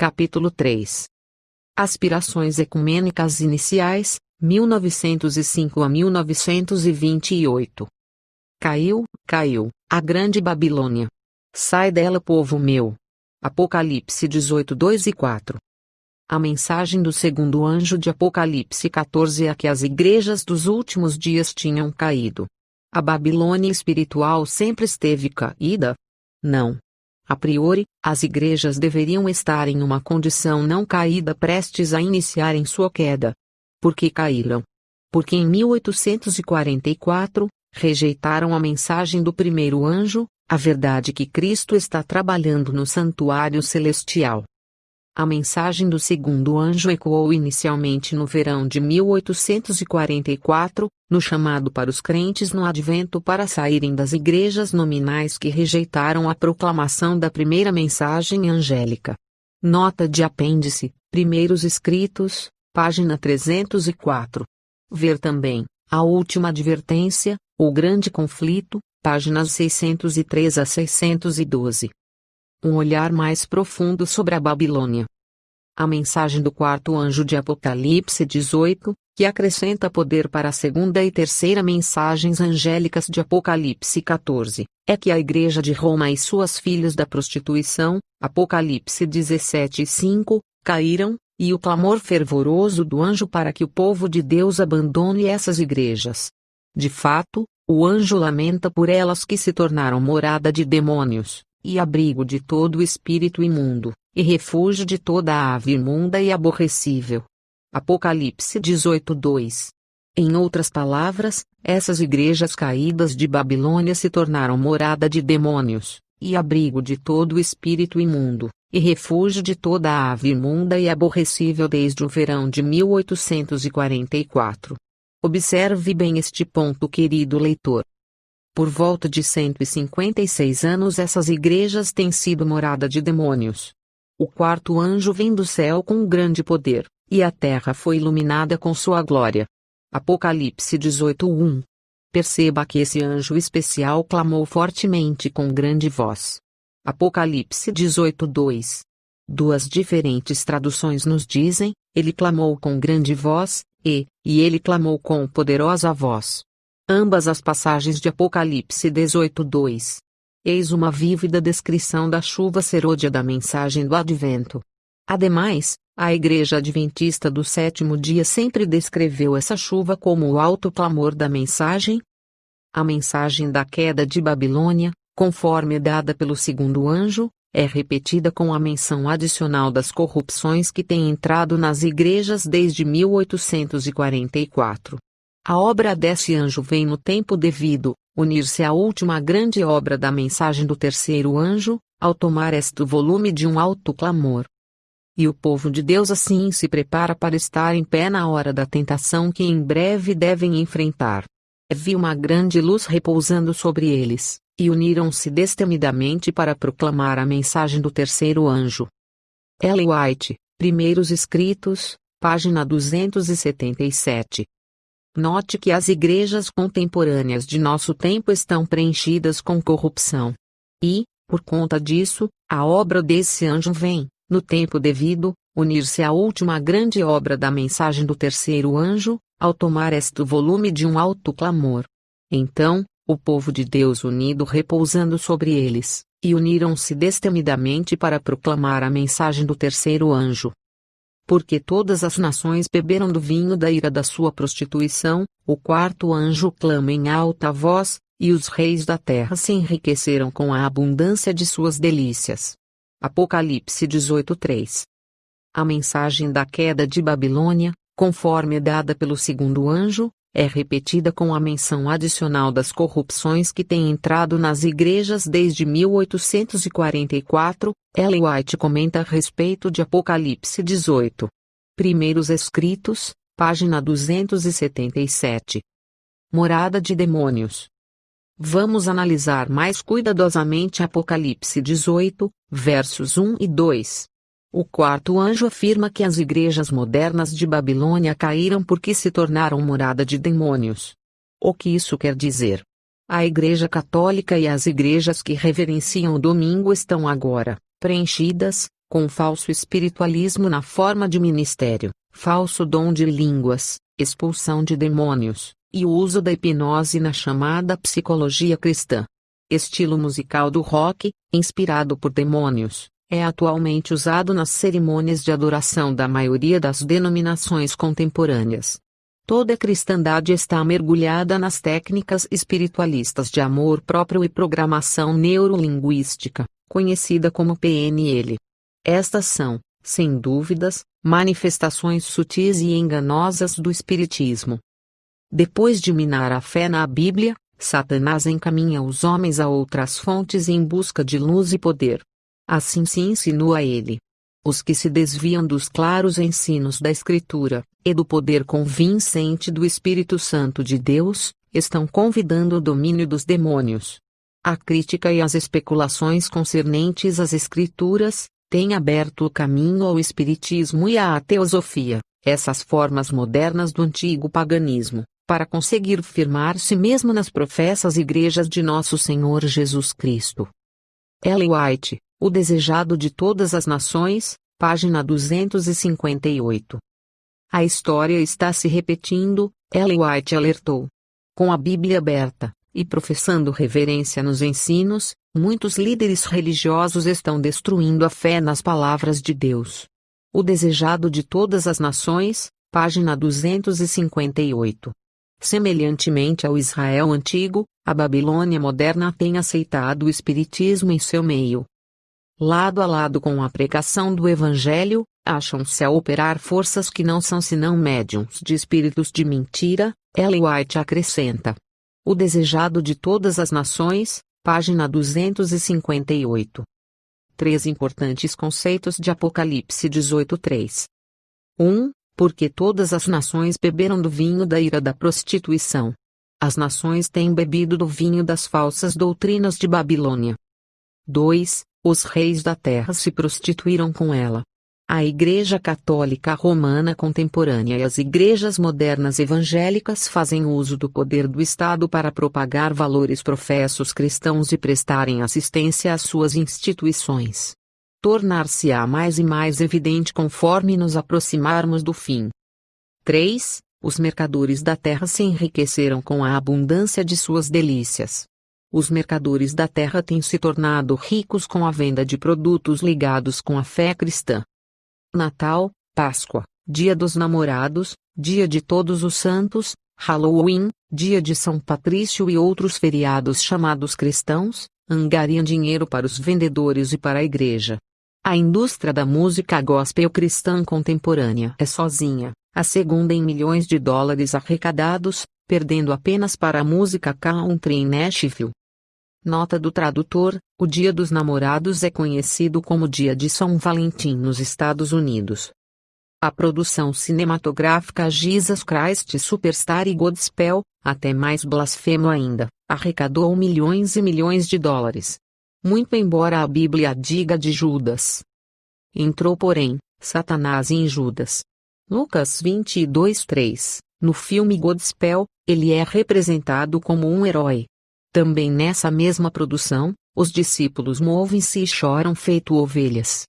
Capítulo 3. Aspirações ecumênicas iniciais, 1905 a 1928. Caiu, a grande Babilônia. Sai dela, povo meu. Apocalipse 18, 2 e 4. A mensagem do segundo anjo de Apocalipse 14 é que as igrejas dos últimos dias tinham caído. A Babilônia espiritual sempre esteve caída? Não. A priori, as igrejas deveriam estar em uma condição não caída prestes a iniciar em sua queda. Por que caíram? Porque em 1844, rejeitaram a mensagem do primeiro anjo, a verdade que Cristo está trabalhando no santuário celestial. A mensagem do segundo anjo ecoou inicialmente no verão de 1844, no chamado para os crentes no advento para saírem das igrejas nominais que rejeitaram a proclamação da primeira mensagem angélica. Nota de apêndice, Primeiros Escritos, página 304. Ver também, a última advertência, o grande conflito, páginas 603 a 612. Um olhar mais profundo sobre a Babilônia. A mensagem do quarto anjo de Apocalipse 18, que acrescenta poder para a segunda e terceira mensagens angélicas de Apocalipse 14, é que a Igreja de Roma e suas filhas da prostituição, Apocalipse 17 e 5, caíram, e o clamor fervoroso do anjo para que o povo de Deus abandone essas igrejas. De fato, o anjo lamenta por elas que se tornaram morada de demônios, e abrigo de todo espírito imundo, e refúgio de toda ave imunda e aborrecível. Apocalipse 18, 2. Em outras palavras, essas igrejas caídas de Babilônia se tornaram morada de demônios, e abrigo de todo espírito imundo, e refúgio de toda ave imunda e aborrecível desde o verão de 1844. Observe bem este ponto, querido leitor. Por volta de 156 anos essas igrejas têm sido morada de demônios. O quarto anjo vem do céu com grande poder, e a terra foi iluminada com sua glória. Apocalipse 18, 1. Perceba que esse anjo especial clamou fortemente com grande voz. Apocalipse 18, 2. Duas diferentes traduções nos dizem, ele clamou com grande voz, e ele clamou com poderosa voz. Ambas as passagens de Apocalipse 18, 2. Eis uma vívida descrição da chuva serôdia da mensagem do advento. Ademais, a Igreja Adventista do sétimo dia sempre descreveu essa chuva como o alto clamor da mensagem. A mensagem da queda de Babilônia, conforme dada pelo segundo anjo, é repetida com a menção adicional das corrupções que têm entrado nas igrejas desde 1844. A obra desse anjo vem no tempo devido, unir-se à última grande obra da mensagem do terceiro anjo, ao tomar este volume de um alto clamor. E o povo de Deus assim se prepara para estar em pé na hora da tentação que em breve devem enfrentar. Vi uma grande luz repousando sobre eles, e uniram-se destemidamente para proclamar a mensagem do terceiro anjo. Ellen White, Primeiros Escritos, página 277. Note que as igrejas contemporâneas de nosso tempo estão preenchidas com corrupção. E, por conta disso, a obra desse anjo vem, no tempo devido, unir-se à última grande obra da mensagem do terceiro anjo, ao tomar este volume de um alto clamor. Então, o povo de Deus unido repousando sobre eles, e uniram-se destemidamente para proclamar a mensagem do terceiro anjo. Porque todas as nações beberam do vinho da ira da sua prostituição, o quarto anjo clama em alta voz, e os reis da terra se enriqueceram com a abundância de suas delícias. Apocalipse 18, 3. A mensagem da queda de Babilônia, conforme dada pelo segundo anjo, é repetida com a menção adicional das corrupções que têm entrado nas igrejas desde 1844, Ellen White comenta a respeito de Apocalipse 18. Primeiros Escritos, página 277. Morada de demônios. Vamos analisar mais cuidadosamente Apocalipse 18, versos 1 e 2. O quarto anjo afirma que as igrejas modernas de Babilônia caíram porque se tornaram morada de demônios. O que isso quer dizer? A Igreja Católica e as igrejas que reverenciam o domingo estão agora preenchidas, com falso espiritualismo na forma de ministério, falso dom de línguas, expulsão de demônios, e o uso da hipnose na chamada psicologia cristã. Estilo musical do rock, inspirado por demônios, é atualmente usado nas cerimônias de adoração da maioria das denominações contemporâneas. Toda a cristandade está mergulhada nas técnicas espiritualistas de amor próprio e programação neurolinguística, conhecida como PNL. Estas são, sem dúvidas, manifestações sutis e enganosas do espiritismo. Depois de minar a fé na Bíblia, Satanás encaminha os homens a outras fontes em busca de luz e poder. Assim se insinua ele. Os que se desviam dos claros ensinos da Escritura, e do poder convincente do Espírito Santo de Deus, estão convidando o domínio dos demônios. A crítica e as especulações concernentes às Escrituras têm aberto o caminho ao Espiritismo e à teosofia, essas formas modernas do antigo paganismo, para conseguir firmar-se mesmo nas professas igrejas de Nosso Senhor Jesus Cristo. Ellen White, O Desejado de Todas as Nações, página 258. A história está se repetindo, Ellen White alertou. Com a Bíblia aberta, e professando reverência nos ensinos, muitos líderes religiosos estão destruindo a fé nas palavras de Deus. O Desejado de Todas as Nações, página 258. Semelhantemente ao Israel antigo, a Babilônia moderna tem aceitado o espiritismo em seu meio. Lado a lado com a pregação do Evangelho, acham-se a operar forças que não são senão médiuns de espíritos de mentira, Ellen White acrescenta. O Desejado de Todas as Nações, página 258. 3 importantes conceitos de Apocalipse 18:3. 1. Porque todas as nações beberam do vinho da ira da prostituição. As nações têm bebido do vinho das falsas doutrinas de Babilônia. 2. Os reis da terra se prostituíram com ela. A Igreja Católica Romana contemporânea e as igrejas modernas evangélicas fazem uso do poder do Estado para propagar valores professos cristãos e prestarem assistência às suas instituições. Tornar-se-á mais e mais evidente conforme nos aproximarmos do fim. 3. Os mercadores da terra se enriqueceram com a abundância de suas delícias. Os mercadores da terra têm se tornado ricos com a venda de produtos ligados com a fé cristã. Natal, Páscoa, Dia dos Namorados, Dia de Todos os Santos, Halloween, Dia de São Patrício e outros feriados chamados cristãos, angariam dinheiro para os vendedores e para a igreja. A indústria da música gospel cristã contemporânea é sozinha, a segunda em milhões de dólares arrecadados, perdendo apenas para a música country em Nashville. Nota do tradutor: o Dia dos Namorados é conhecido como Dia de São Valentim nos Estados Unidos. A produção cinematográfica Jesus Christ Superstar e Godspell, até mais blasfemo ainda, arrecadou milhões e milhões de dólares. Muito embora a Bíblia diga de Judas. Entrou porém, Satanás em Judas. Lucas 22:3. No filme Godspell, ele é representado como um herói. Também nessa mesma produção, os discípulos movem-se e choram feito ovelhas.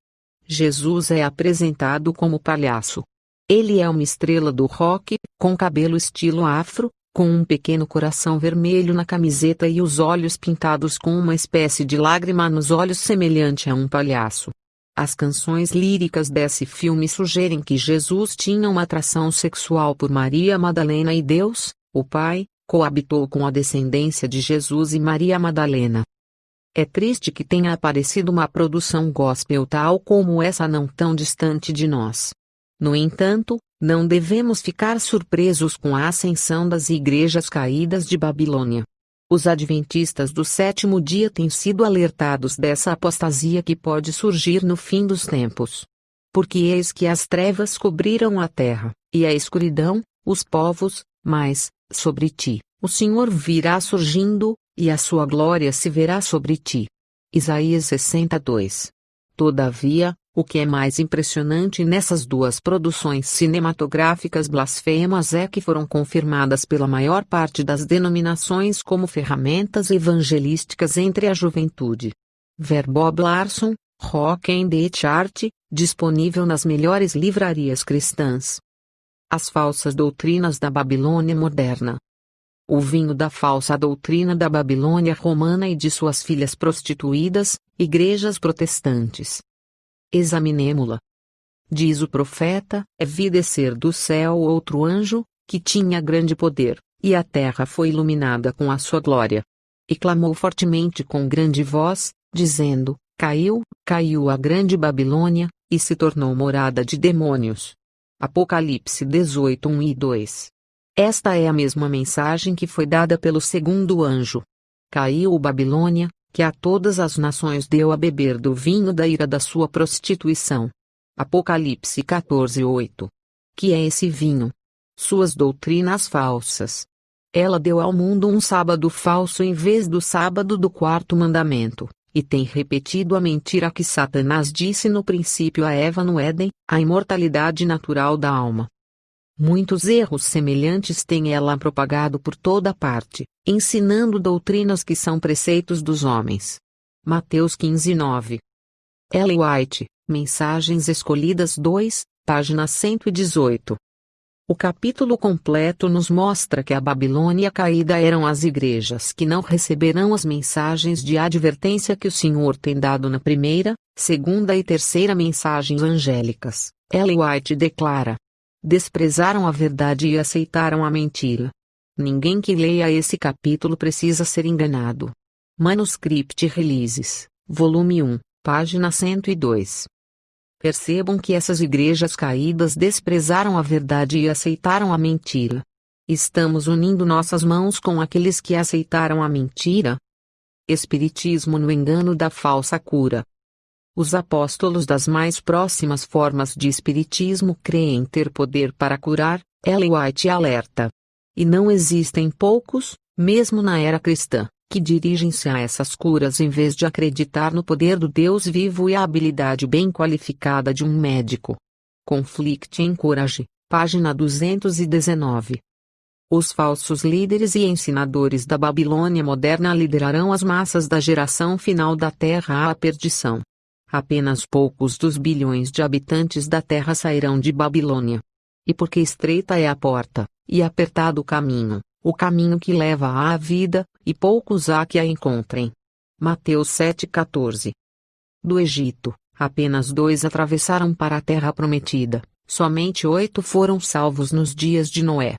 Jesus é apresentado como palhaço. Ele é uma estrela do rock, com cabelo estilo afro, com um pequeno coração vermelho na camiseta e os olhos pintados com uma espécie de lágrima nos olhos semelhante a um palhaço. As canções líricas desse filme sugerem que Jesus tinha uma atração sexual por Maria Madalena e Deus, o Pai, coabitou com a descendência de Jesus e Maria Madalena. É triste que tenha aparecido uma produção gospel tal como essa não tão distante de nós. No entanto, não devemos ficar surpresos com a ascensão das igrejas caídas de Babilônia. Os adventistas do sétimo dia têm sido alertados dessa apostasia que pode surgir no fim dos tempos. Porque eis que as trevas cobriram a terra, e a escuridão, os povos, mas, sobre ti, o Senhor virá surgindo, e a sua glória se verá sobre ti. Isaías 62. Todavia, o que é mais impressionante nessas duas produções cinematográficas blasfemas é que foram confirmadas pela maior parte das denominações como ferramentas evangelísticas entre a juventude. Ver Bob Larson, Rock and the Chart, disponível nas melhores livrarias cristãs. As falsas doutrinas da Babilônia moderna. O vinho da falsa doutrina da Babilônia romana e de suas filhas prostituídas, igrejas protestantes. Examinemo-la. Diz o profeta: vi descer do céu outro anjo, que tinha grande poder, e a terra foi iluminada com a sua glória. E clamou fortemente com grande voz, dizendo: Caiu, caiu a grande Babilônia, e se tornou morada de demônios. Apocalipse 18, 1 e 2. Esta é a mesma mensagem que foi dada pelo segundo anjo. Caiu Babilônia, que a todas as nações deu a beber do vinho da ira da sua prostituição. Apocalipse 14, 8. Que é esse vinho? Suas doutrinas falsas. Ela deu ao mundo um sábado falso em vez do sábado do quarto mandamento, e tem repetido a mentira que Satanás disse no princípio a Eva no Éden, a imortalidade natural da alma. Muitos erros semelhantes tem ela propagado por toda parte, ensinando doutrinas que são preceitos dos homens. Mateus 15, 9. Ellen White, Mensagens Escolhidas 2, página 118. O capítulo completo nos mostra que a Babilônia caída eram as igrejas que não receberão as mensagens de advertência que o Senhor tem dado na primeira, segunda e terceira mensagens angélicas. Ellen White declara: desprezaram a verdade e aceitaram a mentira. Ninguém que leia esse capítulo precisa ser enganado. Manuscript Releases, volume 1, página 102. Percebam que essas igrejas caídas desprezaram a verdade e aceitaram a mentira. Estamos unindo nossas mãos com aqueles que aceitaram a mentira? Espiritismo no engano da falsa cura. Os apóstolos das mais próximas formas de espiritismo creem ter poder para curar, Ellen White alerta. E não existem poucos, mesmo na era cristã, que dirigem-se a essas curas em vez de acreditar no poder do Deus vivo e a habilidade bem qualificada de um médico. Conflict and Courage, página 219. Os falsos líderes e ensinadores da Babilônia moderna liderarão as massas da geração final da Terra à perdição. Apenas poucos dos bilhões de habitantes da Terra sairão de Babilônia. E porque estreita é a porta, e apertado o caminho que leva à vida, e poucos há que a encontrem. Mateus 7,14. Do Egito, apenas 2 atravessaram para a terra prometida, somente 8 foram salvos nos dias de Noé.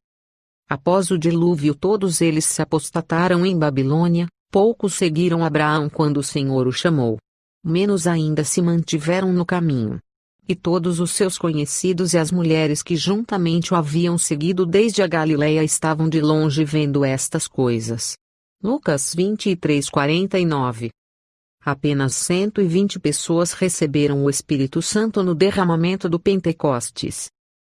Após o dilúvio todos eles se apostataram em Babilônia, poucos seguiram Abraão quando o Senhor o chamou. Menos ainda se mantiveram no caminho. E todos os seus conhecidos e as mulheres que juntamente o haviam seguido desde a Galileia estavam de longe vendo estas coisas. Lucas 23:49. Apenas 120 pessoas receberam o Espírito Santo no derramamento do Pentecostes.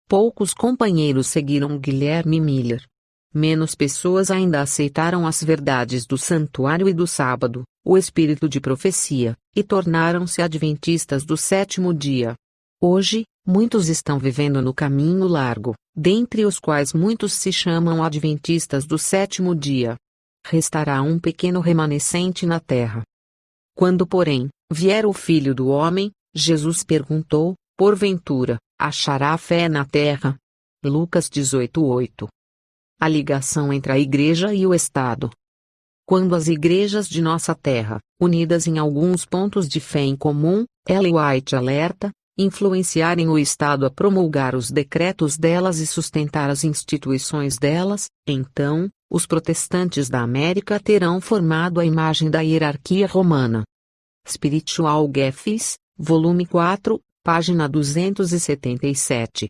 Poucos companheiros seguiram Guilherme Miller. Menos pessoas ainda aceitaram as verdades do santuário e do sábado, o espírito de profecia, e tornaram-se adventistas do sétimo dia. Hoje, muitos estão vivendo no caminho largo, dentre os quais muitos se chamam adventistas do sétimo dia. Restará um pequeno remanescente na terra. Quando, porém, vier o Filho do Homem, Jesus perguntou: porventura, achará fé na terra? Lucas 18:8. A ligação entre a Igreja e o Estado. Quando as igrejas de nossa terra, unidas em alguns pontos de fé em comum, Ellen White alerta, influenciarem o Estado a promulgar os decretos delas e sustentar as instituições delas, então, os protestantes da América terão formado a imagem da hierarquia romana. Spiritual Gifts, volume 4, página 277.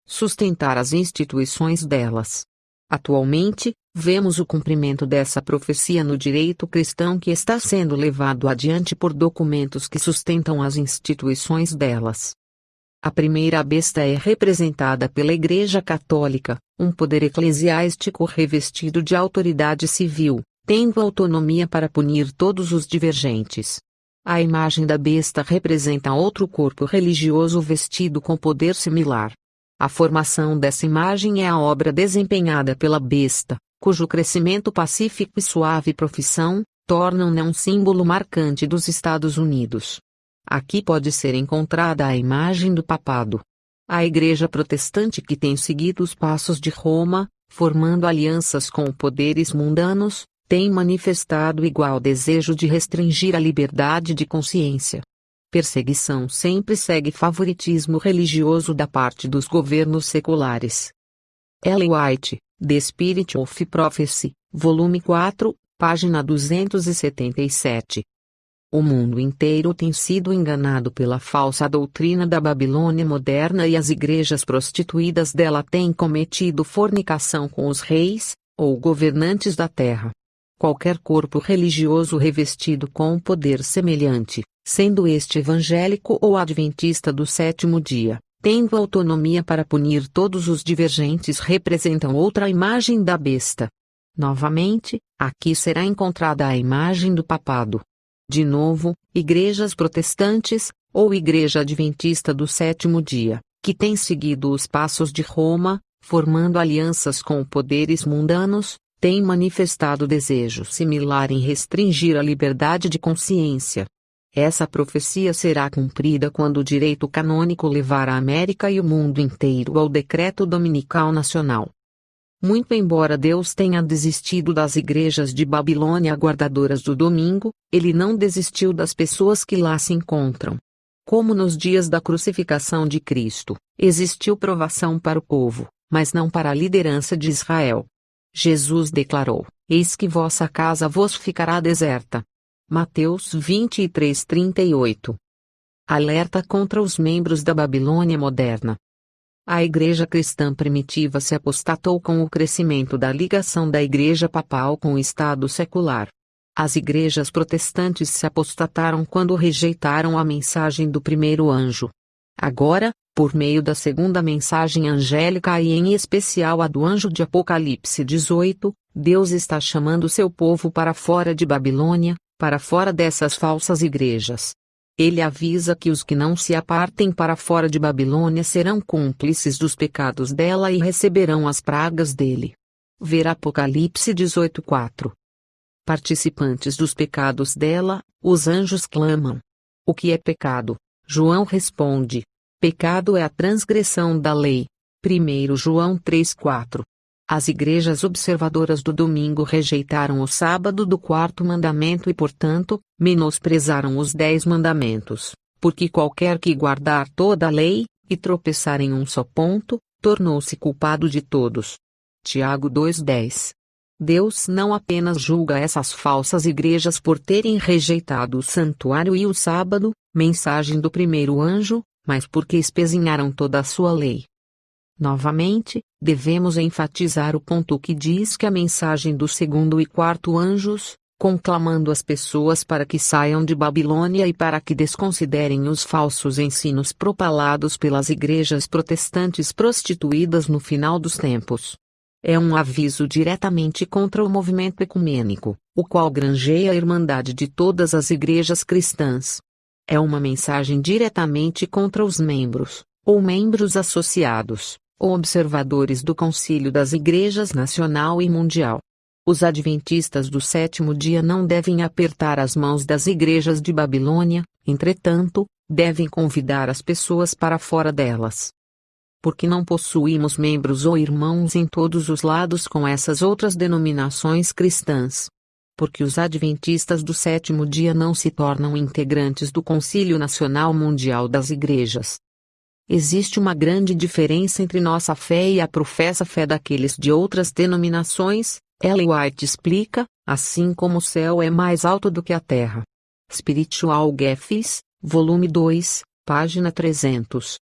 Sustentar as instituições delas. Atualmente, vemos o cumprimento dessa profecia no direito cristão que está sendo levado adiante por documentos que sustentam as instituições delas. A primeira besta é representada pela Igreja Católica, um poder eclesiástico revestido de autoridade civil, tendo autonomia para punir todos os divergentes. A imagem da besta representa outro corpo religioso vestido com poder similar. A formação dessa imagem é a obra desempenhada pela besta, cujo crescimento pacífico e suave profissão, tornam-na um símbolo marcante dos Estados Unidos. Aqui pode ser encontrada a imagem do papado. A Igreja Protestante que tem seguido os passos de Roma, formando alianças com poderes mundanos, tem manifestado igual desejo de restringir a liberdade de consciência. Perseguição sempre segue favoritismo religioso da parte dos governos seculares. Ellen White, The Spirit of Prophecy, volume 4, página 277. O mundo inteiro tem sido enganado pela falsa doutrina da Babilônia moderna e as igrejas prostituídas dela têm cometido fornicação com os reis, ou governantes da terra. Qualquer corpo religioso revestido com poder semelhante, sendo este evangélico ou adventista do sétimo dia, tendo autonomia para punir todos os divergentes, representam outra imagem da besta. Novamente, aqui será encontrada a imagem do papado. De novo, igrejas protestantes, ou Igreja Adventista do sétimo dia, que tem seguido os passos de Roma, formando alianças com poderes mundanos, têm manifestado desejo similar em restringir a liberdade de consciência. Essa profecia será cumprida quando o direito canônico levar a América e o mundo inteiro ao decreto dominical nacional. Muito embora Deus tenha desistido das igrejas de Babilônia guardadoras do domingo, ele não desistiu das pessoas que lá se encontram. Como nos dias da crucificação de Cristo, existiu provação para o povo, mas não para a liderança de Israel. Jesus declarou: Eis que vossa casa vos ficará deserta. Mateus 23:38. Alerta contra os membros da Babilônia moderna. A igreja cristã primitiva se apostatou com o crescimento da ligação da igreja papal com o Estado secular. As igrejas protestantes se apostataram quando rejeitaram a mensagem do primeiro anjo. Agora, por meio da segunda mensagem angélica e em especial a do anjo de Apocalipse 18, Deus está chamando seu povo para fora de Babilônia, para fora dessas falsas igrejas. Ele avisa que os que não se apartem para fora de Babilônia serão cúmplices dos pecados dela e receberão as pragas dele. Ver Apocalipse 18:4. Participantes dos pecados dela, os anjos clamam. O que é pecado? João responde: pecado é a transgressão da lei. 1 João 3:4. As igrejas observadoras do domingo rejeitaram o sábado do quarto mandamento e, portanto, menosprezaram os 10 mandamentos, porque qualquer que guardar toda a lei, e tropeçar em um só ponto, tornou-se culpado de todos. Tiago 2:10. Deus não apenas julga essas falsas igrejas por terem rejeitado o santuário e o sábado, mensagem do primeiro anjo, mas porque espezinharam toda a sua lei. Novamente, devemos enfatizar o ponto que diz que a mensagem do segundo e quarto anjos, conclamando as pessoas para que saiam de Babilônia e para que desconsiderem os falsos ensinos propalados pelas igrejas protestantes prostituídas no final dos tempos. É um aviso diretamente contra o movimento ecumênico, o qual granjeia a irmandade de todas as igrejas cristãs. É uma mensagem diretamente contra os membros, ou membros associados, ou observadores do Concílio das Igrejas Nacional e Mundial. Os adventistas do sétimo dia não devem apertar as mãos das igrejas de Babilônia, entretanto, devem convidar as pessoas para fora delas. Porque não possuímos membros ou irmãos em todos os lados com essas outras denominações cristãs. Porque os adventistas do sétimo dia não se tornam integrantes do Concílio Nacional Mundial das Igrejas. Existe uma grande diferença entre nossa fé e a professa fé daqueles de outras denominações, Ellen White explica, assim como o céu é mais alto do que a terra. Spiritual Gifts, volume 2, página 300.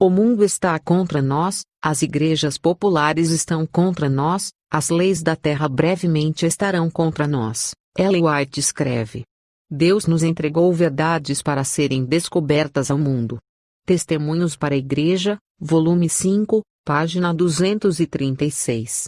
O mundo está contra nós, as igrejas populares estão contra nós, as leis da terra brevemente estarão contra nós, Ellen White escreve. Deus nos entregou verdades para serem descobertas ao mundo. Testemunhos para a Igreja, volume 5, página 236.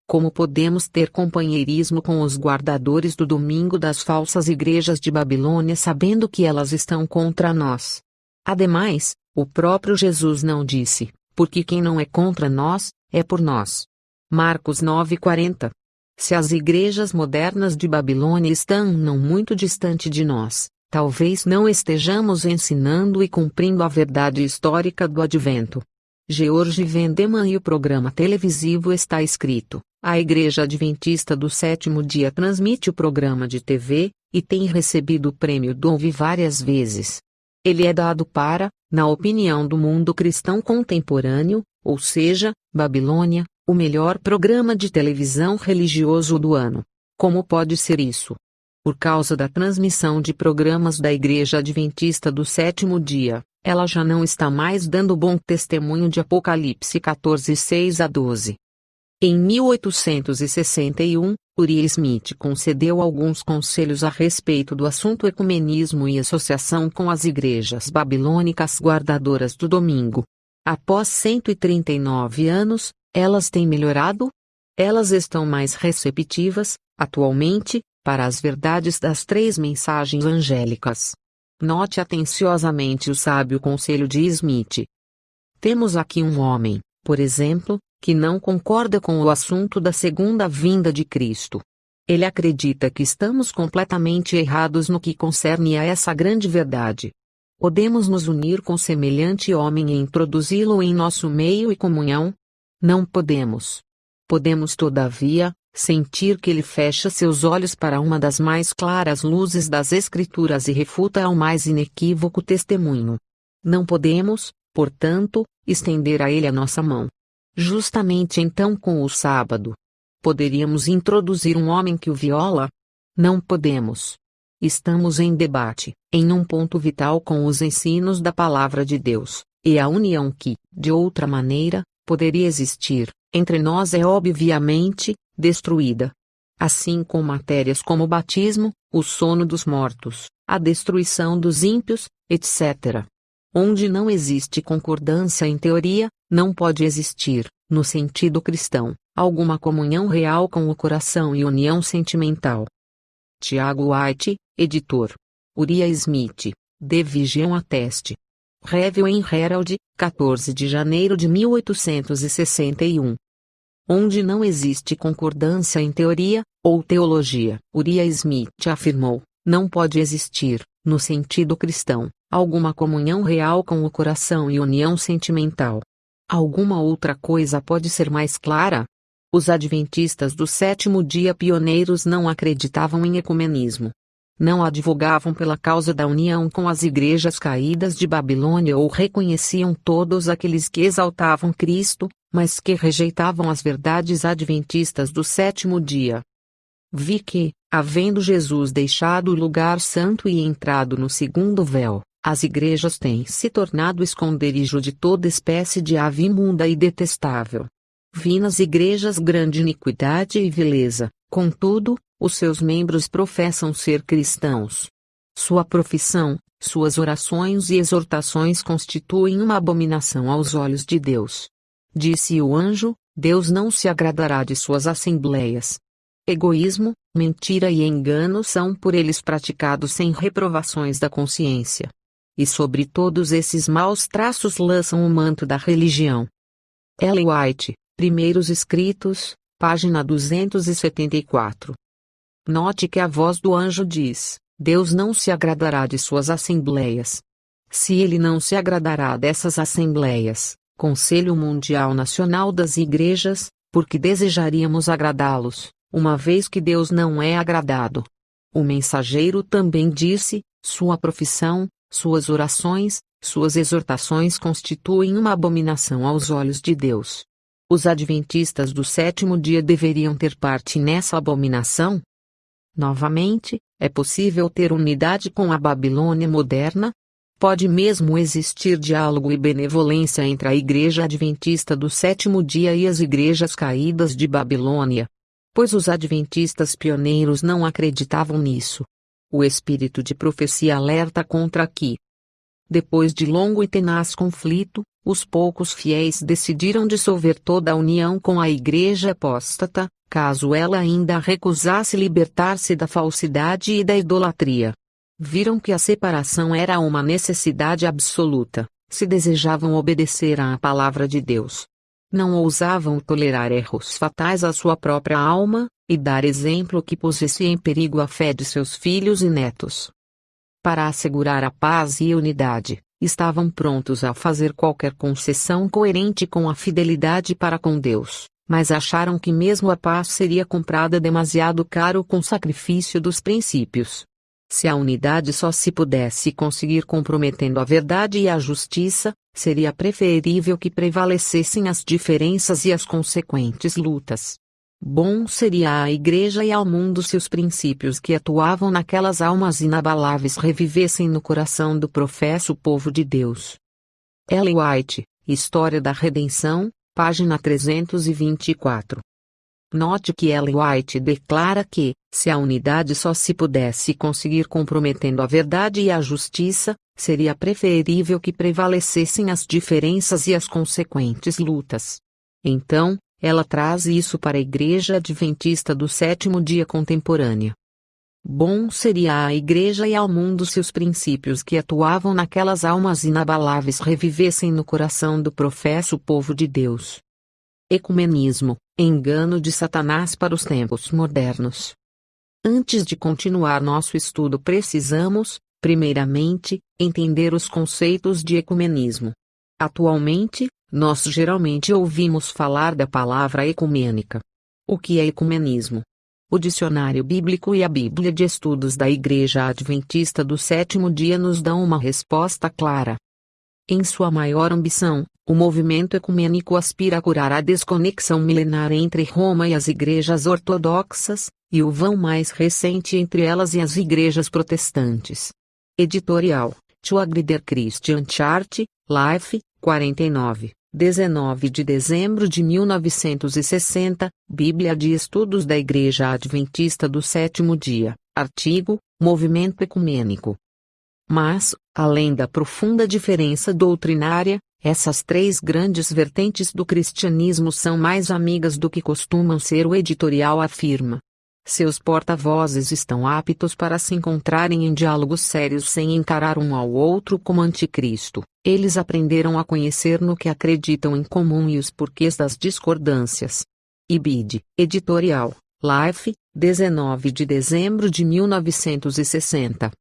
Como podemos ter companheirismo com os guardadores do domingo das falsas igrejas de Babilônia sabendo que elas estão contra nós? Ademais, o próprio Jesus não disse, porque quem não é contra nós, é por nós. Marcos 9:40. Se as igrejas modernas de Babilônia estão não muito distante de nós, talvez não estejamos ensinando e cumprindo a verdade histórica do Advento. George Vendeman e o programa televisivo está escrito: a Igreja Adventista do Sétimo Dia transmite o programa de TV, e tem recebido o prêmio Dove várias vezes. Ele é dado para, na opinião do mundo cristão contemporâneo, ou seja, Babilônia, o melhor programa de televisão religioso do ano. Como pode ser isso? Por causa da transmissão de programas da Igreja Adventista do Sétimo Dia, ela já não está mais dando bom testemunho de Apocalipse 14, 6-12. Em 1861, Uriah Smith concedeu alguns conselhos a respeito do assunto ecumenismo e associação com as igrejas babilônicas guardadoras do domingo. Após 139 anos, elas têm melhorado? Elas estão mais receptivas, atualmente, para as verdades das 3 mensagens angélicas. Note atenciosamente o sábio conselho de Smith. Temos aqui um homem, por exemplo, que não concorda com o assunto da segunda vinda de Cristo. Ele acredita que estamos completamente errados no que concerne a essa grande verdade. Podemos nos unir com semelhante homem e introduzi-lo em nosso meio e comunhão? Não podemos. Podemos, todavia, sentir que ele fecha seus olhos para uma das mais claras luzes das Escrituras e refuta ao mais inequívoco testemunho. Não podemos, portanto, estender a ele a nossa mão. Justamente então com o sábado. Poderíamos introduzir um homem que o viola? Não podemos. Estamos em debate, em um ponto vital com os ensinos da Palavra de Deus, e a união que, de outra maneira, poderia existir, entre nós é obviamente, destruída. Assim com matérias como o batismo, o sono dos mortos, a destruição dos ímpios, etc. Onde não existe concordância em teoria, não pode existir, no sentido cristão, alguma comunhão real com o coração e união sentimental. Tiago White, editor. Uriah Smith, The Vision Attest. Review em Herald, 14 de janeiro de 1861. Onde não existe concordância em teoria, ou teologia, Uriah Smith afirmou, não pode existir, no sentido cristão, alguma comunhão real com o coração e união sentimental. Alguma outra coisa pode ser mais clara? Os adventistas do sétimo dia pioneiros não acreditavam em ecumenismo. Não advogavam pela causa da união com as igrejas caídas de Babilônia ou reconheciam todos aqueles que exaltavam Cristo, mas que rejeitavam as verdades adventistas do sétimo dia. Vi que, havendo Jesus deixado o lugar santo e entrado no segundo véu, as igrejas têm se tornado esconderijo de toda espécie de ave imunda e detestável. Vi nas igrejas grande iniquidade e vileza, contudo, os seus membros professam ser cristãos. Sua profissão, suas orações e exortações constituem uma abominação aos olhos de Deus. Disse o anjo, Deus não se agradará de suas assembleias. Egoísmo, mentira e engano são por eles praticados sem reprovações da consciência. E sobre todos esses maus traços lançam o manto da religião. Ellen White, Primeiros Escritos, página 274. Note que a voz do anjo diz, Deus não se agradará de suas assembleias. Se ele não se agradará dessas assembleias, Conselho Mundial Nacional das Igrejas, porque desejaríamos agradá-los, uma vez que Deus não é agradado. O mensageiro também disse, sua profissão, suas orações, suas exortações constituem uma abominação aos olhos de Deus. Os adventistas do sétimo dia deveriam ter parte nessa abominação? Novamente, é possível ter unidade com a Babilônia moderna? Pode mesmo existir diálogo e benevolência entre a Igreja Adventista do sétimo dia e as igrejas caídas de Babilônia? Pois os adventistas pioneiros não acreditavam nisso. O espírito de profecia alerta contra que, depois de longo e tenaz conflito, os poucos fiéis decidiram dissolver toda a união com a igreja apóstata, caso ela ainda recusasse libertar-se da falsidade e da idolatria. Viram que a separação era uma necessidade absoluta, se desejavam obedecer à palavra de Deus. Não ousavam tolerar erros fatais à sua própria alma, e dar exemplo que pusesse em perigo a fé de seus filhos e netos. Para assegurar a paz e a unidade, estavam prontos a fazer qualquer concessão coerente com a fidelidade para com Deus, mas acharam que mesmo a paz seria comprada demasiado caro com o sacrifício dos princípios. Se a unidade só se pudesse conseguir comprometendo a verdade e a justiça, seria preferível que prevalecessem as diferenças e as consequentes lutas. Bom seria à Igreja e ao mundo se os princípios que atuavam naquelas almas inabaláveis revivessem no coração do professo povo de Deus. Ellen White, História da Redenção, página 324. Note que Ellen White declara que, se a unidade só se pudesse conseguir comprometendo a verdade e a justiça, seria preferível que prevalecessem as diferenças e as consequentes lutas. Então, ela traz isso para a Igreja Adventista do Sétimo Dia contemporânea. Bom seria à Igreja e ao mundo se os princípios que atuavam naquelas almas inabaláveis revivessem no coração do professo povo de Deus. Ecumenismo, engano de Satanás para os tempos modernos. Antes de continuar nosso estudo, precisamos, primeiramente, entender os conceitos de ecumenismo. Atualmente, nós geralmente ouvimos falar da palavra ecumênica. O que é ecumenismo? O Dicionário Bíblico e a Bíblia de Estudos da Igreja Adventista do Sétimo Dia nos dão uma resposta clara. Em sua maior ambição, o movimento ecumênico aspira a curar a desconexão milenar entre Roma e as igrejas ortodoxas, e o vão mais recente entre elas e as igrejas protestantes. Editorial, To Agree der Christian Church, Life, 49, 19 de dezembro de 1960, Bíblia de Estudos da Igreja Adventista do Sétimo Dia, artigo, Movimento Ecumênico. Mas, além da profunda diferença doutrinária, essas três grandes vertentes do cristianismo são mais amigas do que costumam ser, o editorial afirma. Seus porta-vozes estão aptos para se encontrarem em diálogos sérios sem encarar um ao outro como anticristo. Eles aprenderam a conhecer no que acreditam em comum e os porquês das discordâncias. Ibid, editorial, Life, 19 de dezembro de 1960.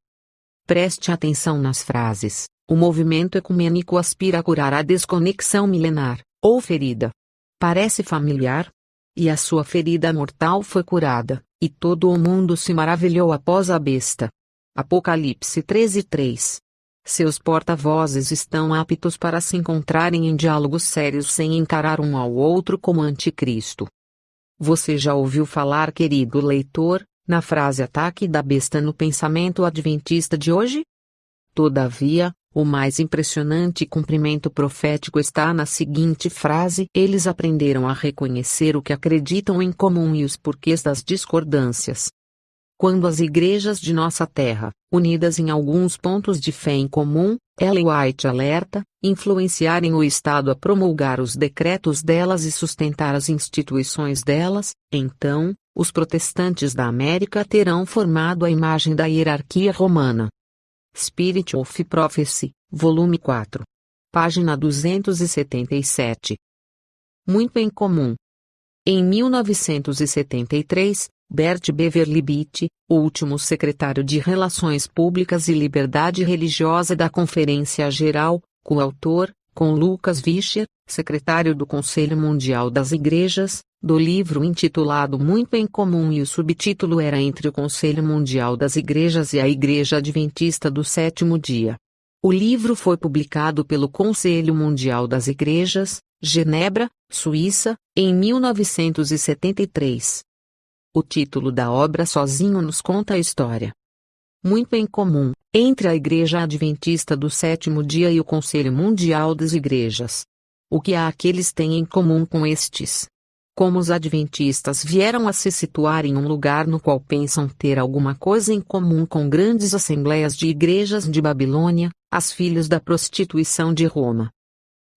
Preste atenção nas frases. O movimento ecumênico aspira a curar a desconexão milenar, ou ferida. Parece familiar? E a sua ferida mortal foi curada, e todo o mundo se maravilhou após a besta. Apocalipse 13:3. Seus porta-vozes estão aptos para se encontrarem em diálogos sérios sem encarar um ao outro como anticristo. Você já ouviu falar, querido leitor, na frase ataque da besta no pensamento adventista de hoje? Todavia, o mais impressionante cumprimento profético está na seguinte frase: eles aprenderam a reconhecer o que acreditam em comum e os porquês das discordâncias. Quando as igrejas de nossa terra, unidas em alguns pontos de fé em comum, Ellen White alerta, influenciarem o Estado a promulgar os decretos delas e sustentar as instituições delas, então, os protestantes da América terão formado a imagem da hierarquia romana. Spirit of Prophecy, volume 4. Página 277. Muito em comum. Em 1973, Bert Beverly Beatty, o último secretário de Relações Públicas e Liberdade Religiosa da Conferência Geral, coautor, com Lucas Vischer, secretário do Conselho Mundial das Igrejas, do livro intitulado Muito em Comum, e o subtítulo era Entre o Conselho Mundial das Igrejas e a Igreja Adventista do Sétimo Dia. O livro foi publicado pelo Conselho Mundial das Igrejas, Genebra, Suíça, em 1973. O título da obra sozinho nos conta a história. Muito em comum, entre a Igreja Adventista do Sétimo Dia e o Conselho Mundial das Igrejas. O que há que eles têm em comum com estes? Como os adventistas vieram a se situar em um lugar no qual pensam ter alguma coisa em comum com grandes assembleias de igrejas de Babilônia, as filhas da prostituição de Roma.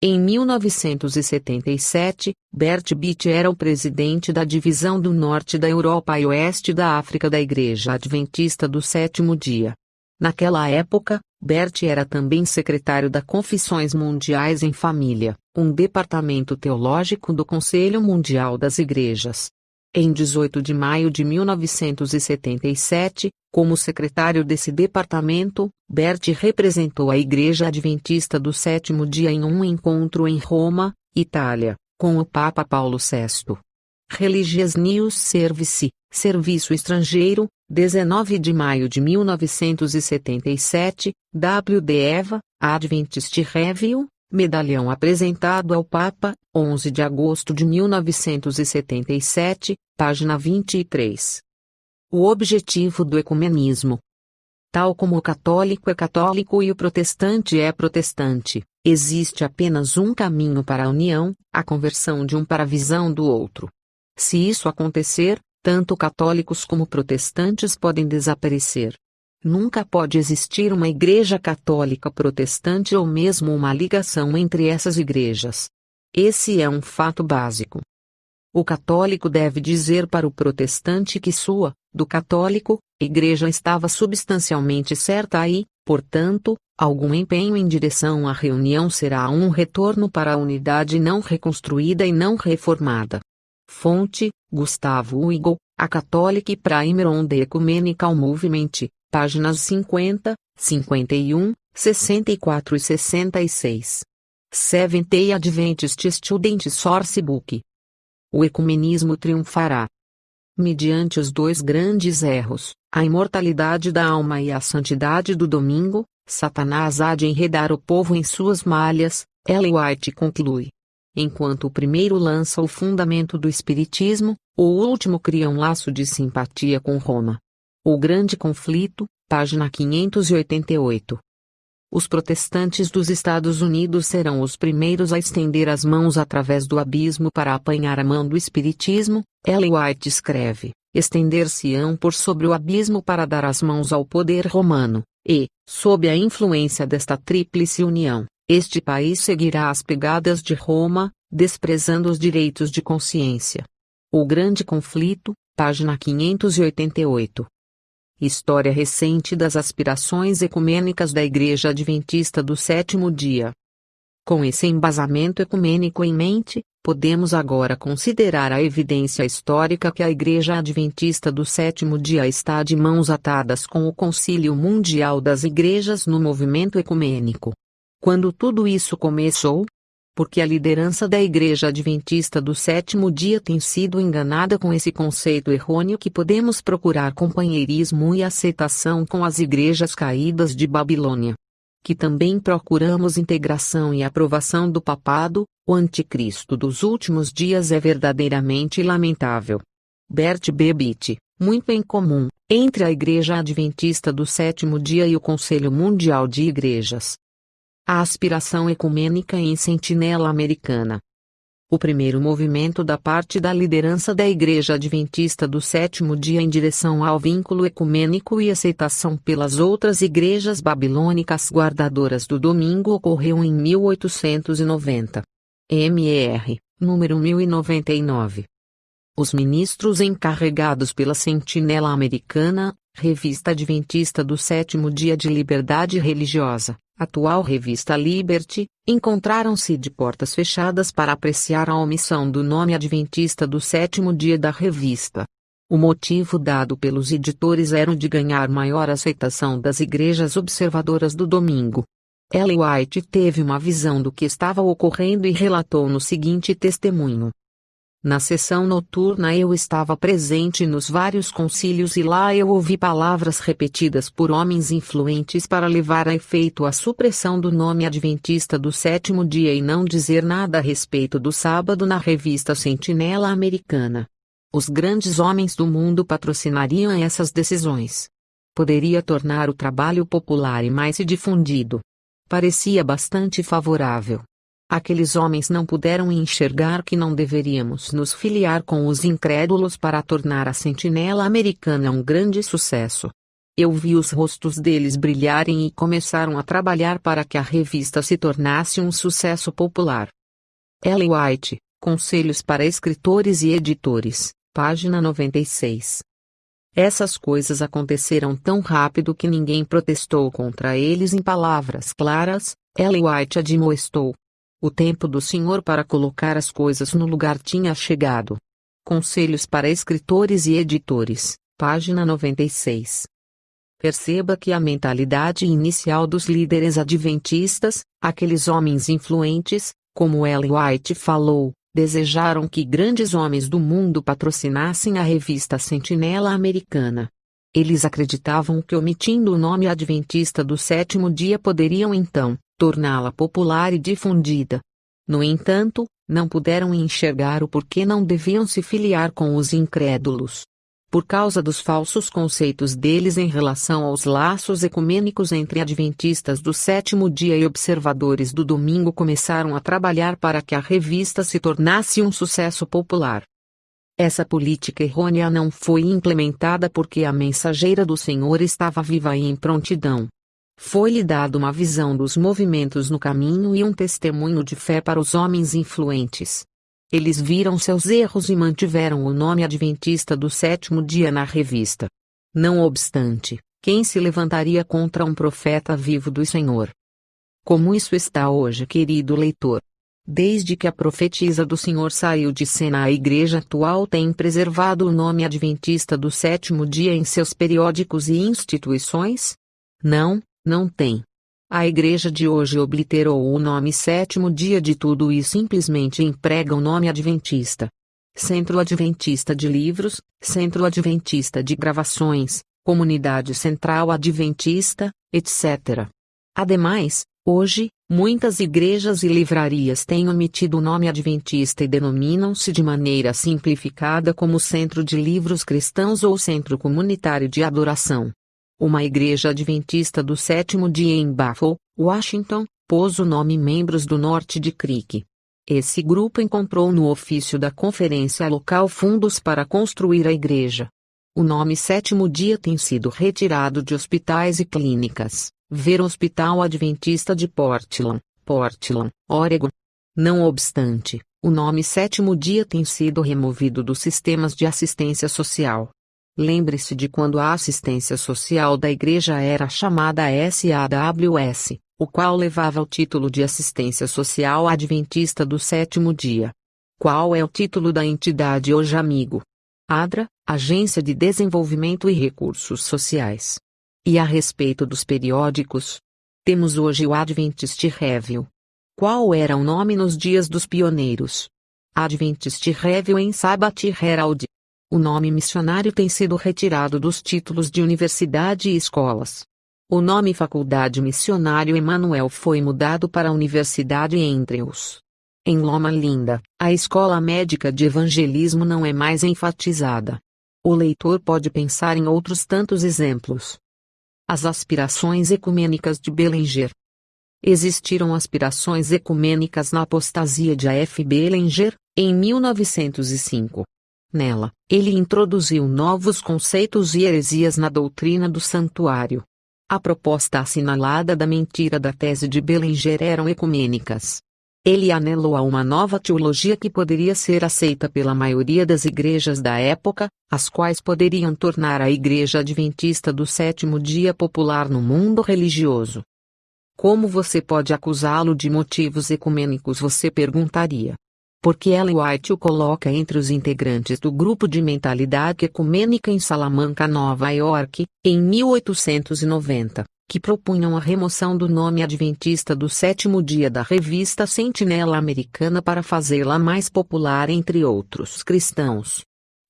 Em 1977, Bert Beatty era o presidente da divisão do norte da Europa e oeste da África da Igreja Adventista do Sétimo Dia. Naquela época, Bert era também secretário da Confissões Mundiais em Família, um departamento teológico do Conselho Mundial das Igrejas. Em 18 de maio de 1977, como secretário desse departamento, Bert representou a Igreja Adventista do Sétimo Dia em um encontro em Roma, Itália, com o Papa Paulo VI. Religious News Service, Serviço Estrangeiro, 19 de maio de 1977, WDEVA, Adventist Review, medalhão apresentado ao Papa, 11 de agosto de 1977, página 23. O objetivo do ecumenismo. Tal como o católico é católico e o protestante é protestante, existe apenas um caminho para a união, a conversão de um para a visão do outro. Se isso acontecer, tanto católicos como protestantes podem desaparecer. Nunca pode existir uma igreja católica protestante ou mesmo uma ligação entre essas igrejas. Esse é um fato básico. O católico deve dizer para o protestante que sua, do católico, igreja estava substancialmente certa e, portanto, algum empenho em direção à reunião será um retorno para a unidade não reconstruída e não reformada. Fonte, Gustavo Eagle, A Catholic Primer on the Ecumenical Movement, páginas 50, 51, 64 e 66. Seventh-day Adventist Student Sourcebook. O ecumenismo triunfará. Mediante os dois grandes erros, a imortalidade da alma e a santidade do domingo, Satanás há de enredar o povo em suas malhas, Ellen White conclui. Enquanto o primeiro lança o fundamento do espiritismo, o último cria um laço de simpatia com Roma. O Grande Conflito, página 588. Os protestantes dos Estados Unidos serão os primeiros a estender as mãos através do abismo para apanhar a mão do espiritismo, Ellen White escreve, estender-se-ão por sobre o abismo para dar as mãos ao poder romano, e, sob a influência desta tríplice união, este país seguirá as pegadas de Roma, desprezando os direitos de consciência. O Grande Conflito, página 588. História recente das aspirações ecumênicas da Igreja Adventista do Sétimo Dia. Com esse embasamento ecumênico em mente, podemos agora considerar a evidência histórica que a Igreja Adventista do Sétimo Dia está de mãos atadas com o Concílio Mundial das Igrejas no movimento ecumênico. Quando tudo isso começou? Porque a liderança da Igreja Adventista do Sétimo Dia tem sido enganada com esse conceito errôneo que podemos procurar companheirismo e aceitação com as igrejas caídas de Babilônia. Que também procuramos integração e aprovação do papado, o anticristo dos últimos dias é verdadeiramente lamentável. Bert B. Beattie, muito em comum, entre a Igreja Adventista do Sétimo Dia e o Conselho Mundial de Igrejas. A aspiração ecumênica em Sentinela Americana. O primeiro movimento da parte da liderança da Igreja Adventista do Sétimo Dia em direção ao vínculo ecumênico e aceitação pelas outras igrejas babilônicas guardadoras do domingo ocorreu em 1890. MR, número 1099. Os ministros encarregados pela Sentinela Americana, Revista Adventista do Sétimo Dia de Liberdade Religiosa, atual Revista Liberty, encontraram-se de portas fechadas para apreciar a omissão do nome Adventista do Sétimo Dia da revista. O motivo dado pelos editores era o de ganhar maior aceitação das igrejas observadoras do domingo. Ellen White teve uma visão do que estava ocorrendo e relatou no seguinte testemunho. Na sessão noturna eu estava presente nos vários concílios e lá eu ouvi palavras repetidas por homens influentes para levar a efeito a supressão do nome Adventista do Sétimo Dia e não dizer nada a respeito do sábado na revista Sentinela Americana. Os grandes homens do mundo patrocinariam essas decisões. Poderia tornar o trabalho popular e mais difundido. Parecia bastante favorável. Aqueles homens não puderam enxergar que não deveríamos nos filiar com os incrédulos para tornar a Sentinela Americana um grande sucesso. Eu vi os rostos deles brilharem e começaram a trabalhar para que a revista se tornasse um sucesso popular. Ellen White, Conselhos para Escritores e Editores, página 96. Essas coisas aconteceram tão rápido que ninguém protestou contra eles em palavras claras, Ellen White admoestou. O tempo do Senhor para colocar as coisas no lugar tinha chegado. Conselhos para escritores e editores, página 96. Perceba que a mentalidade inicial dos líderes adventistas, aqueles homens influentes, como Ellen White falou, desejaram que grandes homens do mundo patrocinassem a revista Sentinela Americana. Eles acreditavam que omitindo o nome adventista do sétimo dia poderiam então torná-la popular e difundida. No entanto, não puderam enxergar o porquê não deviam se filiar com os incrédulos. Por causa dos falsos conceitos deles em relação aos laços ecumênicos entre adventistas do sétimo dia e observadores do domingo, começaram a trabalhar para que a revista se tornasse um sucesso popular. Essa política errônea não foi implementada porque a mensageira do Senhor estava viva e em prontidão. Foi-lhe dada uma visão dos movimentos no caminho e um testemunho de fé para os homens influentes. Eles viram seus erros e mantiveram o nome adventista do sétimo dia na revista. Não obstante, quem se levantaria contra um profeta vivo do Senhor? Como isso está hoje, querido leitor? Desde que a profetisa do Senhor saiu de cena, a igreja atual tem preservado o nome adventista do sétimo dia em seus periódicos e instituições? Não tem. A igreja de hoje obliterou o nome sétimo dia de tudo e simplesmente emprega o nome adventista. Centro Adventista de Livros, Centro Adventista de Gravações, Comunidade Central Adventista, etc. Ademais, hoje, muitas igrejas e livrarias têm omitido o nome adventista e denominam-se de maneira simplificada como Centro de Livros Cristãos ou Centro Comunitário de Adoração. Uma igreja adventista do sétimo dia em Buffalo, Washington, pôs o nome Membros do Norte de Creek. Esse grupo encontrou no ofício da conferência local fundos para construir a igreja. O nome sétimo dia tem sido retirado de hospitais e clínicas. Ver Hospital Adventista de Portland, Oregon. Não obstante, o nome sétimo dia tem sido removido dos sistemas de assistência social. Lembre-se de quando a assistência social da igreja era chamada SAWS, o qual levava o título de Assistência Social Adventista do Sétimo Dia. Qual é o título da entidade hoje, amigo? ADRA, Agência de Desenvolvimento e Recursos Sociais. E a respeito dos periódicos? Temos hoje o Adventist Review. Qual era o nome nos dias dos pioneiros? Adventist Review em Sabbath Herald. O nome missionário tem sido retirado dos títulos de universidade e escolas. O nome Faculdade Missionário Emanuel foi mudado para Universidade Andrews. Em Loma Linda, a escola médica de evangelismo não é mais enfatizada. O leitor pode pensar em outros tantos exemplos. As aspirações ecumênicas de Bellinger. Existiram aspirações ecumênicas na apostasia de A.F. Bellinger, em 1905. Nela, ele introduziu novos conceitos e heresias na doutrina do santuário. A proposta assinalada da mentira da tese de Bellinger eram ecumênicas. Ele anelou a uma nova teologia que poderia ser aceita pela maioria das igrejas da época, as quais poderiam tornar a Igreja Adventista do Sétimo Dia popular no mundo religioso. Como você pode acusá-lo de motivos ecumênicos, você perguntaria? Porque Ellen White o coloca entre os integrantes do grupo de mentalidade ecumênica em Salamanca, Nova York, em 1890, que propunham a remoção do nome adventista do sétimo dia da revista Sentinela Americana para fazê-la mais popular entre outros cristãos.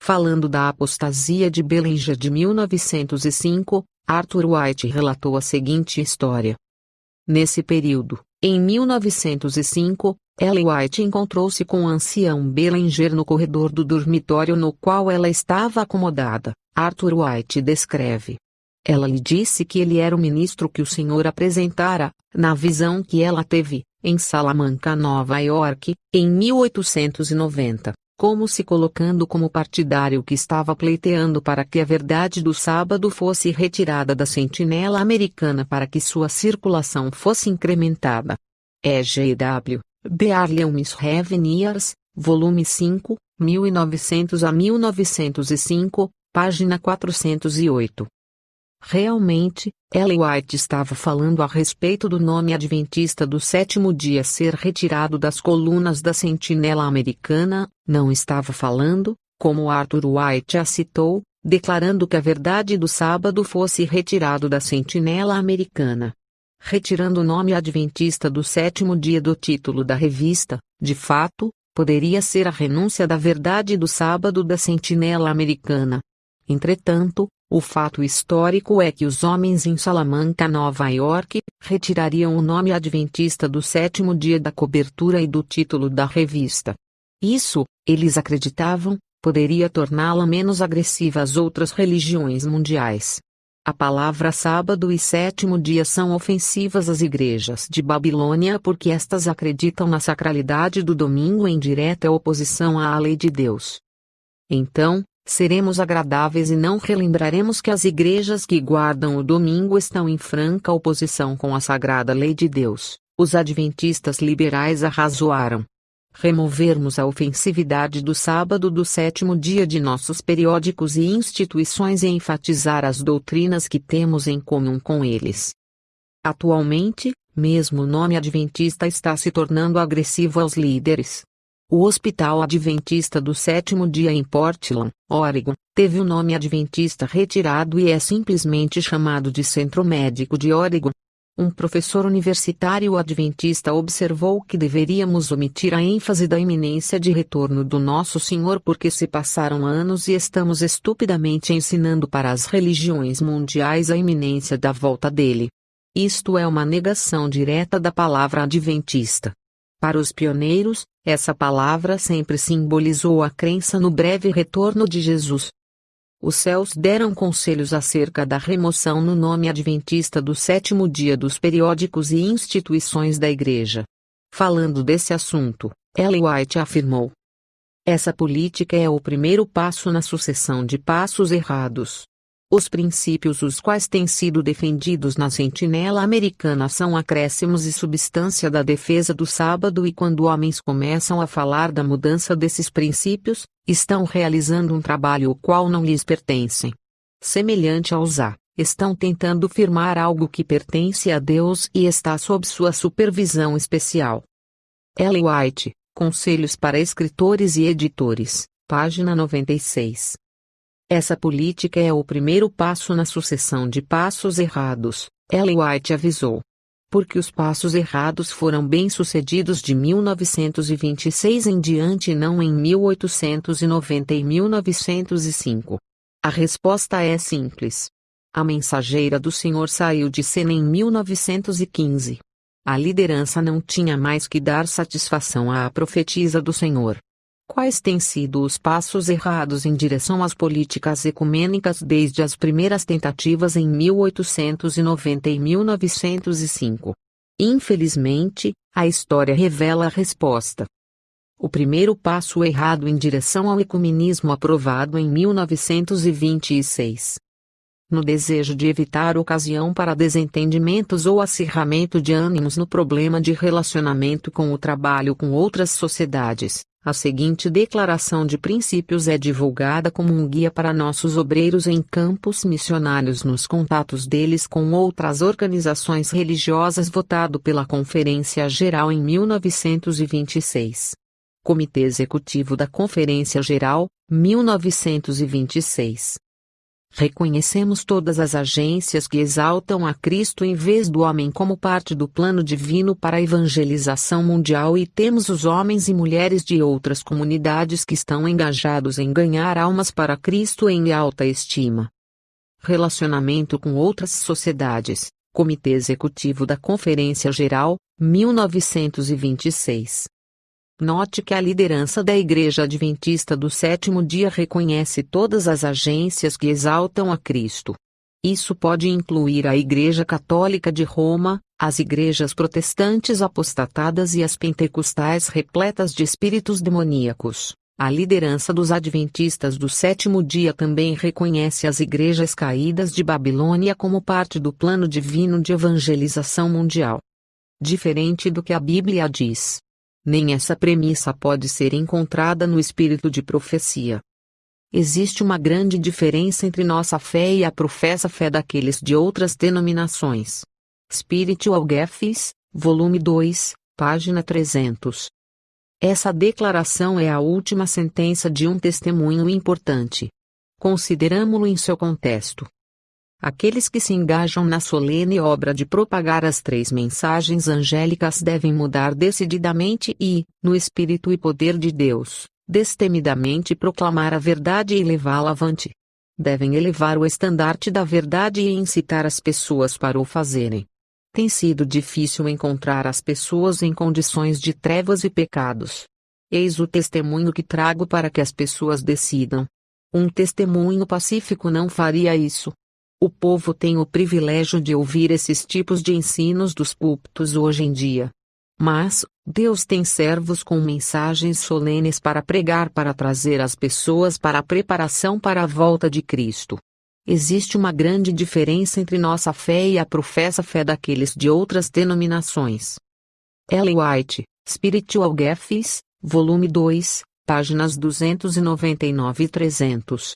Falando da apostasia de Bellinger de 1905, Arthur White relatou a seguinte história. Nesse período, em 1905, Ellen White encontrou-se com o ancião Bellinger no corredor do dormitório no qual ela estava acomodada. Arthur White descreve. Ela lhe disse que ele era o ministro que o Senhor apresentara, na visão que ela teve, em Salamanca, Nova York, em 1890, como se colocando como partidário que estava pleiteando para que a verdade do sábado fosse retirada da Sentinela Americana para que sua circulação fosse incrementada. E.G.W. Bearley Misheaven Years, volume 5, 1900 a 1905, página 408. Realmente, Ellen White estava falando a respeito do nome adventista do sétimo dia ser retirado das colunas da Sentinela Americana, não estava falando, como Arthur White a citou, declarando que a verdade do sábado fosse retirado da Sentinela Americana. Retirando o nome Adventista do Sétimo Dia do título da revista, de fato, poderia ser a renúncia da verdade do sábado da Sentinela Americana. Entretanto, o fato histórico é que os homens em Salamanca, Nova York, retirariam o nome Adventista do Sétimo Dia da cobertura e do título da revista. Isso, eles acreditavam, poderia torná-la menos agressiva às outras religiões mundiais. A palavra sábado e sétimo dia são ofensivas às igrejas de Babilônia porque estas acreditam na sacralidade do domingo em direta oposição à lei de Deus. Então, seremos agradáveis e não relembraremos que as igrejas que guardam o domingo estão em franca oposição com a sagrada lei de Deus. Os adventistas liberais arrazoaram. Removermos a ofensividade do sábado do sétimo dia de nossos periódicos e instituições e enfatizar as doutrinas que temos em comum com eles. Atualmente, mesmo o nome adventista está se tornando agressivo aos líderes. O Hospital Adventista do Sétimo Dia em Portland, Oregon, teve o nome adventista retirado e é simplesmente chamado de Centro Médico de Oregon. Um professor universitário adventista observou que deveríamos omitir a ênfase da iminência de retorno do Nosso Senhor porque se passaram anos e estamos estupidamente ensinando para as religiões mundiais a iminência da volta dele. Isto é uma negação direta da palavra adventista. Para os pioneiros, essa palavra sempre simbolizou a crença no breve retorno de Jesus. Os céus deram conselhos acerca da remoção no nome adventista do sétimo dia dos periódicos e instituições da Igreja. Falando desse assunto, Ellen White afirmou: essa política é o primeiro passo na sucessão de passos errados. Os princípios os quais têm sido defendidos na Sentinela Americana são acréscimos e substância da defesa do sábado e quando homens começam a falar da mudança desses princípios, estão realizando um trabalho o qual não lhes pertence. Semelhante aos estão tentando firmar algo que pertence a Deus e está sob sua supervisão especial. Ellen White, Conselhos para Escritores e Editores, página 96. Essa política é o primeiro passo na sucessão de passos errados, Ellen White avisou. Porque os passos errados foram bem-sucedidos de 1926 em diante e não em 1890 e 1905. A resposta é simples. A mensageira do Senhor saiu de cena em 1915. A liderança não tinha mais que dar satisfação à profetisa do Senhor. Quais têm sido os passos errados em direção às políticas ecumênicas desde as primeiras tentativas em 1890 e 1905? Infelizmente, a história revela a resposta. O primeiro passo errado em direção ao ecumenismo aprovado em 1926. No desejo de evitar ocasião para desentendimentos ou acirramento de ânimos no problema de relacionamento com o trabalho com outras sociedades, a seguinte declaração de princípios é divulgada como um guia para nossos obreiros em campos missionários nos contatos deles com outras organizações religiosas votado pela Conferência Geral em 1926. Comitê Executivo da Conferência Geral, 1926. Reconhecemos todas as agências que exaltam a Cristo em vez do homem como parte do plano divino para a evangelização mundial e temos os homens e mulheres de outras comunidades que estão engajados em ganhar almas para Cristo em alta estima. Relacionamento com outras sociedades, Comitê Executivo da Conferência Geral, 1926. Note que a liderança da Igreja Adventista do Sétimo Dia reconhece todas as agências que exaltam a Cristo. Isso pode incluir a Igreja Católica de Roma, as igrejas protestantes apostatadas e as pentecostais repletas de espíritos demoníacos. A liderança dos Adventistas do Sétimo Dia também reconhece as igrejas caídas de Babilônia como parte do plano divino de evangelização mundial. Diferente do que a Bíblia diz. Nem essa premissa pode ser encontrada no espírito de profecia. Existe uma grande diferença entre nossa fé e a professa fé daqueles de outras denominações. Spiritual Gifts, volume 2, página 300. Essa declaração é a última sentença de um testemunho importante. Consideramo-lo em seu contexto. Aqueles que se engajam na solene obra de propagar as 3 mensagens angélicas devem mudar decididamente e, no Espírito e poder de Deus, destemidamente proclamar a verdade e levá-la avante. Devem elevar o estandarte da verdade e incitar as pessoas para o fazerem. Tem sido difícil encontrar as pessoas em condições de trevas e pecados. Eis o testemunho que trago para que as pessoas decidam. Um testemunho pacífico não faria isso. O povo tem o privilégio de ouvir esses tipos de ensinos dos púlpitos hoje em dia. Mas, Deus tem servos com mensagens solenes para pregar, para trazer as pessoas para a preparação para a volta de Cristo. Existe uma grande diferença entre nossa fé e a professa fé daqueles de outras denominações. Ellen White, Spiritual Gifts, volume 2, páginas 299 e 300.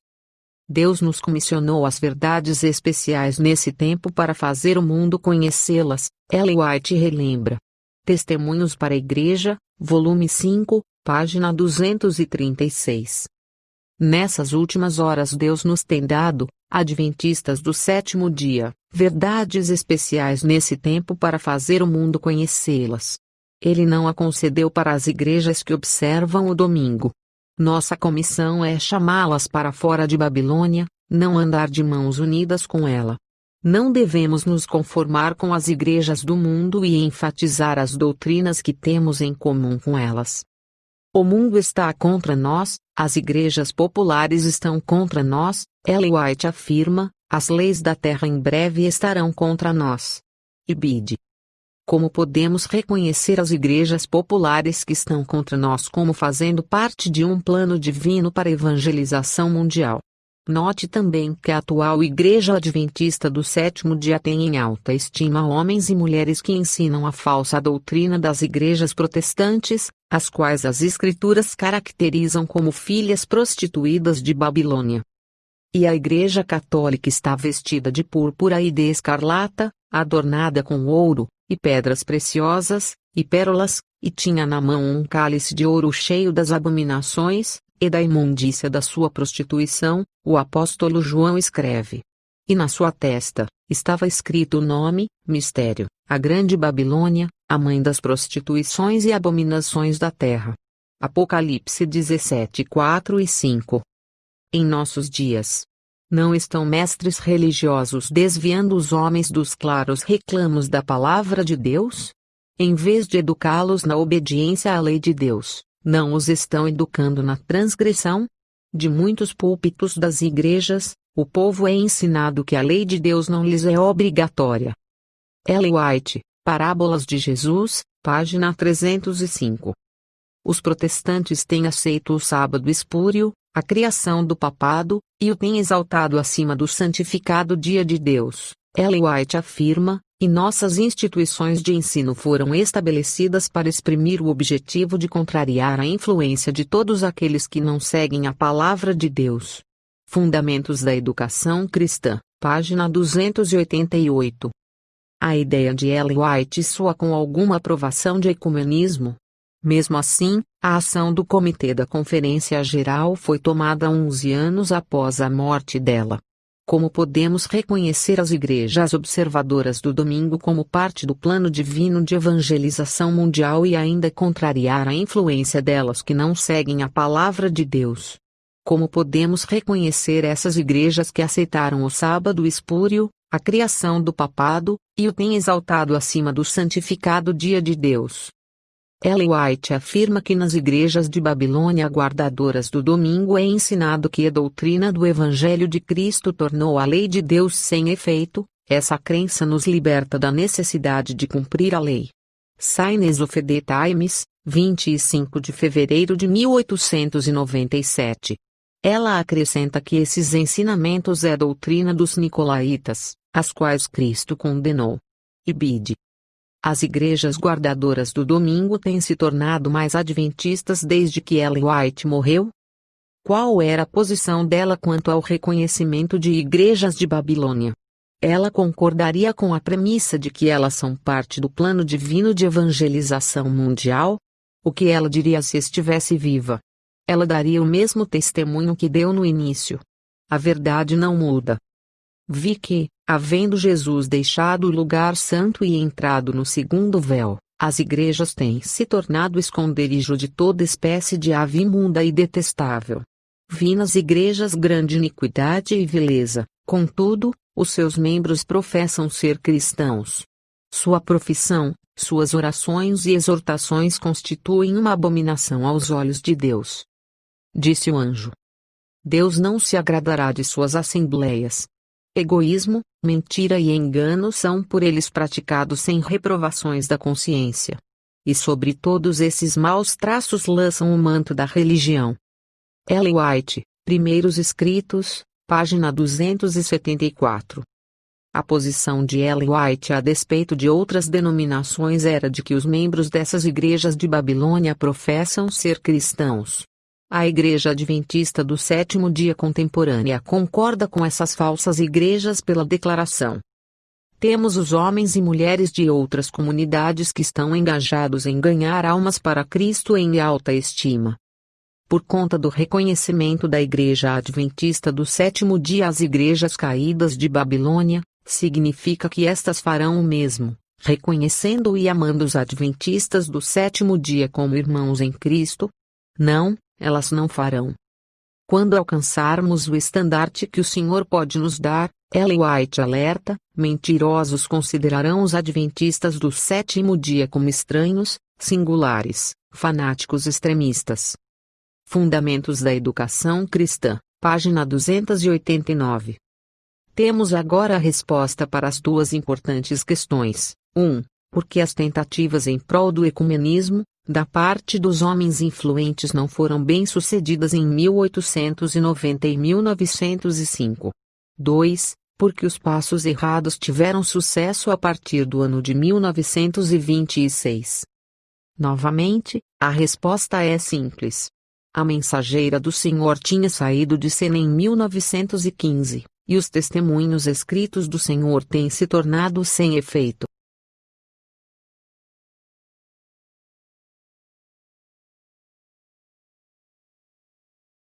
Deus nos comissionou as verdades especiais nesse tempo para fazer o mundo conhecê-las, Ellen White relembra. Testemunhos para a Igreja, volume 5, página 236. Nessas últimas horas Deus nos tem dado, adventistas do 7º dia, verdades especiais nesse tempo para fazer o mundo conhecê-las. Ele não a concedeu para as igrejas que observam o domingo. Nossa comissão é chamá-las para fora de Babilônia, não andar de mãos unidas com ela. Não devemos nos conformar com as igrejas do mundo e enfatizar as doutrinas que temos em comum com elas. O mundo está contra nós, as igrejas populares estão contra nós, Ellen White afirma, as leis da terra em breve estarão contra nós. Ibid. Como podemos reconhecer as igrejas populares que estão contra nós como fazendo parte de um plano divino para a evangelização mundial? Note também que a atual Igreja Adventista do 7º dia tem em alta estima homens e mulheres que ensinam a falsa doutrina das igrejas protestantes, as quais as Escrituras caracterizam como filhas prostituídas de Babilônia. E a Igreja Católica está vestida de púrpura e de escarlata, adornada com ouro, e pedras preciosas, e pérolas, e tinha na mão um cálice de ouro cheio das abominações, e da imundícia da sua prostituição, o apóstolo João escreve. E na sua testa, estava escrito o nome, mistério, a grande Babilônia, a mãe das prostituições e abominações da terra. Apocalipse 17, 4 e 5. Em nossos dias, não estão mestres religiosos desviando os homens dos claros reclamos da palavra de Deus? Em vez de educá-los na obediência à lei de Deus, não os estão educando na transgressão? De muitos púlpitos das igrejas, o povo é ensinado que a lei de Deus não lhes é obrigatória. Ellen White, Parábolas de Jesus, página 305. Os protestantes têm aceito o sábado espúrio, a criação do papado, e o têm exaltado acima do santificado dia de Deus, Ellen White afirma, e nossas instituições de ensino foram estabelecidas para exprimir o objetivo de contrariar a influência de todos aqueles que não seguem a palavra de Deus. Fundamentos da Educação Cristã, página 288. A ideia de Ellen White soa com alguma aprovação de ecumenismo. Mesmo assim, a ação do Comitê da Conferência Geral foi tomada 11 anos após a morte dela. Como podemos reconhecer as igrejas observadoras do domingo como parte do plano divino de evangelização mundial e ainda contrariar a influência delas que não seguem a palavra de Deus? Como podemos reconhecer essas igrejas que aceitaram o sábado espúrio, a criação do papado, e o têm exaltado acima do santificado dia de Deus? Ellen White afirma que nas igrejas de Babilônia guardadoras do domingo é ensinado que a doutrina do Evangelho de Cristo tornou a lei de Deus sem efeito. Essa crença nos liberta da necessidade de cumprir a lei. Signs of the Times, 25 de fevereiro de 1897. Ela acrescenta que esses ensinamentos é a doutrina dos nicolaítas, as quais Cristo condenou. Ibid. As igrejas guardadoras do domingo têm se tornado mais adventistas desde que Ellen White morreu? Qual era a posição dela quanto ao reconhecimento de igrejas de Babilônia? Ela concordaria com a premissa de que elas são parte do plano divino de evangelização mundial? O que ela diria se estivesse viva? Ela daria o mesmo testemunho que deu no início. A verdade não muda. Vi que, havendo Jesus deixado o lugar santo e entrado no segundo véu, as igrejas têm se tornado esconderijo de toda espécie de ave imunda e detestável. Vi nas igrejas grande iniquidade e vileza, contudo, os seus membros professam ser cristãos. Sua profissão, suas orações e exortações constituem uma abominação aos olhos de Deus. Disse o anjo. Deus não se agradará de suas assembleias. Egoísmo, mentira e engano são por eles praticados sem reprovações da consciência. E sobre todos esses maus traços lançam o manto da religião. Ellen White, Primeiros Escritos, página 274. A posição de Ellen White a despeito de outras denominações era de que os membros dessas igrejas de Babilônia professam ser cristãos. A Igreja Adventista do Sétimo Dia contemporânea concorda com essas falsas igrejas pela declaração. Temos os homens e mulheres de outras comunidades que estão engajados em ganhar almas para Cristo em alta estima. Por conta do reconhecimento da Igreja Adventista do Sétimo Dia às igrejas caídas de Babilônia, significa que estas farão o mesmo, reconhecendo e amando os Adventistas do Sétimo Dia como irmãos em Cristo? Não, elas não farão. Quando alcançarmos o estandarte que o Senhor pode nos dar, Ellen White alerta, mentirosos considerarão os Adventistas do Sétimo Dia como estranhos, singulares, fanáticos extremistas. Fundamentos da Educação Cristã, página 289. Temos agora a resposta para as duas importantes questões. 1. Por que as tentativas em prol do ecumenismo, da parte dos homens influentes não foram bem-sucedidas em 1890 e 1905? 2. Porque os passos errados tiveram sucesso a partir do ano de 1926? Novamente, a resposta é simples. A mensageira do Senhor tinha saído de cena em 1915, e os testemunhos escritos do Senhor têm se tornado sem efeito.